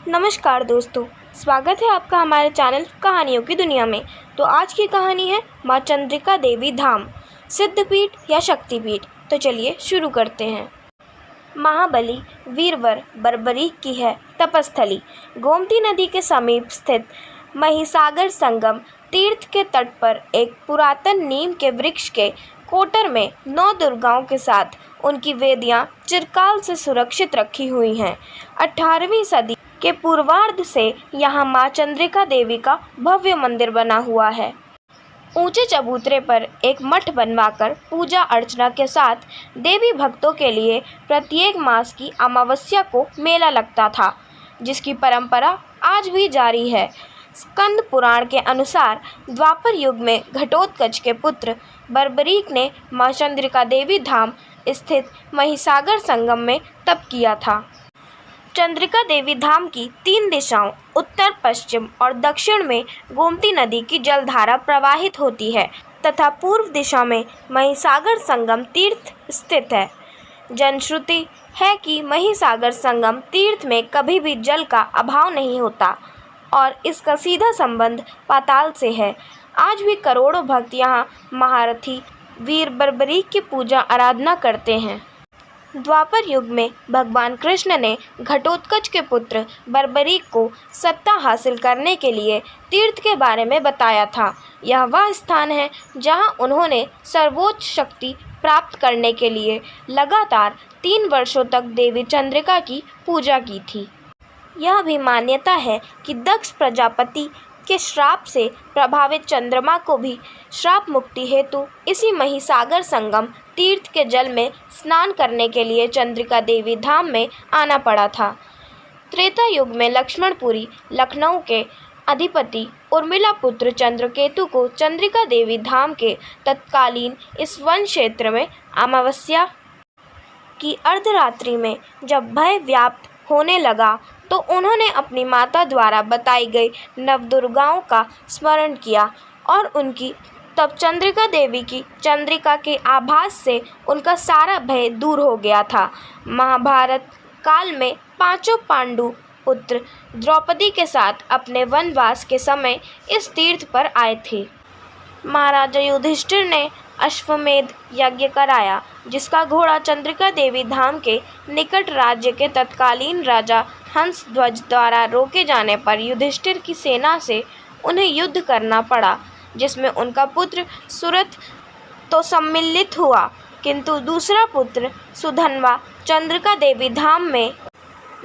नमस्कार दोस्तों, स्वागत है आपका हमारे चैनल कहानियों की दुनिया में। तो आज की कहानी है माँ चंद्रिका देवी धाम, सिद्धपीठ या शक्तिपीठ। तो चलिए शुरू करते हैं। महाबली वीरवर बर्बरीक की है तपस्थली। गोमती नदी के समीप स्थित महिसागर संगम तीर्थ के तट पर एक पुरातन नीम के वृक्ष के कोटर में 9 दुर्गाओं के साथ उनकी वेदियां चिरकाल से सुरक्षित रखी हुई हैं। 18वीं सदी के पूर्वार्ध से यहाँ माँ चंद्रिका देवी का भव्य मंदिर बना हुआ है। ऊंचे चबूतरे पर एक मठ बनवाकर पूजा अर्चना के साथ देवी भक्तों के लिए प्रत्येक मास की अमावस्या को मेला लगता था, जिसकी परंपरा आज भी जारी है। स्कंद पुराण के अनुसार द्वापर युग में घटोत्कच के पुत्र बर्बरीक ने माँ चंद्रिका देवी धाम स्थित महिसागर संगम में तप किया था। चंद्रिका देवी धाम की 3 दिशाओं उत्तर, पश्चिम और दक्षिण में गोमती नदी की जलधारा प्रवाहित होती है तथा पूर्व दिशा में महिसागर संगम तीर्थ स्थित है। जनश्रुति है कि महिसागर संगम तीर्थ में कभी भी जल का अभाव नहीं होता और इसका सीधा संबंध पाताल से है। आज भी करोड़ों भक्त यहाँ महारथी वीर बर्बरीक की पूजा आराधना करते हैं। द्वापर युग में भगवान कृष्ण ने घटोत्कच के पुत्र बर्बरीक को सत्ता हासिल करने के लिए तीर्थ के बारे में बताया था। यह वह स्थान है जहां उन्होंने सर्वोच्च शक्ति प्राप्त करने के लिए लगातार 3 वर्षों तक देवी चंद्रिका की पूजा की थी। यह भी मान्यता है कि दक्ष प्रजापति के श्राप से प्रभावित चंद्रमा को भी श्राप मुक्ति हेतु इसी महिसागर संगम तीर्थ के जल में स्नान करने के लिए चंद्रिका देवी धाम में आना पड़ा था। त्रेता युग में लक्ष्मणपुरी लखनऊ के अधिपति उर्मिला पुत्र चंद्रकेतु को चंद्रिका देवी धाम के तत्कालीन इस वन क्षेत्र में अमावस्या की अर्धरात्रि में जब भय व्याप्त होने लगा तो उन्होंने अपनी माता द्वारा बताई गई नवदुर्गाओं का स्मरण किया और उनकी तब चंद्रिका देवी की चंद्रिका के आभास से उनका सारा भय दूर हो गया था। महाभारत काल में 5 पांडु पुत्र द्रौपदी के साथ अपने वनवास के समय इस तीर्थ पर आए थे। महाराजा युधिष्ठिर ने अश्वमेध यज्ञ कराया, जिसका घोड़ा चंद्रिका देवी धाम के निकट राज्य के तत्कालीन राजा हंसध्वज द्वारा रोके जाने पर युधिष्ठिर की सेना से उन्हें युद्ध करना पड़ा, जिसमें उनका पुत्र सुरथ तो सम्मिलित हुआ, किंतु दूसरा पुत्र सुधन्वा चंद्रिका देवी धाम में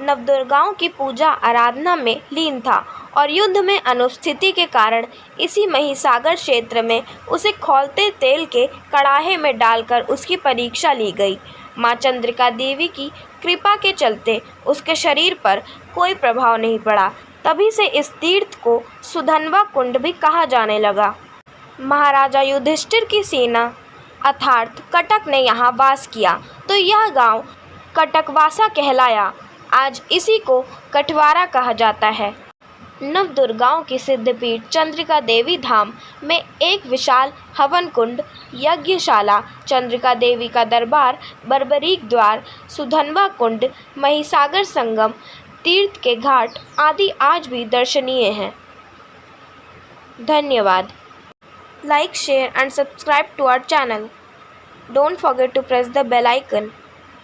नवदुर्गाओं की पूजा आराधना में लीन था और युद्ध में अनुपस्थिति के कारण इसी महिसागर क्षेत्र में उसे खौलते तेल के कड़ाहे में डालकर उसकी परीक्षा ली गई। माँ चंद्रिका देवी की कृपा के चलते उसके शरीर पर कोई प्रभाव नहीं पड़ा। तभी से इस तीर्थ को सुधन्वा कुंड भी कहा जाने लगा। महाराजा युधिष्ठिर की सेना अर्थात कटक ने यहाँ वास किया तो यह गांव कटकवासा कहलाया। आज इसी को कठवारा कहा जाता है। नवदुर्गाओं की सिद्धपीठ चंद्रिका देवी धाम में एक विशाल हवन कुंड, यज्ञशाला, चंद्रिका देवी का दरबार, बर्बरीक द्वार, सुधन्वा कुंड, महिसागर संगम, तीर्थ के घाट आदि आज भी दर्शनीय हैं। धन्यवाद। Like, share and subscribe to our channel. Don't forget to press the bell icon.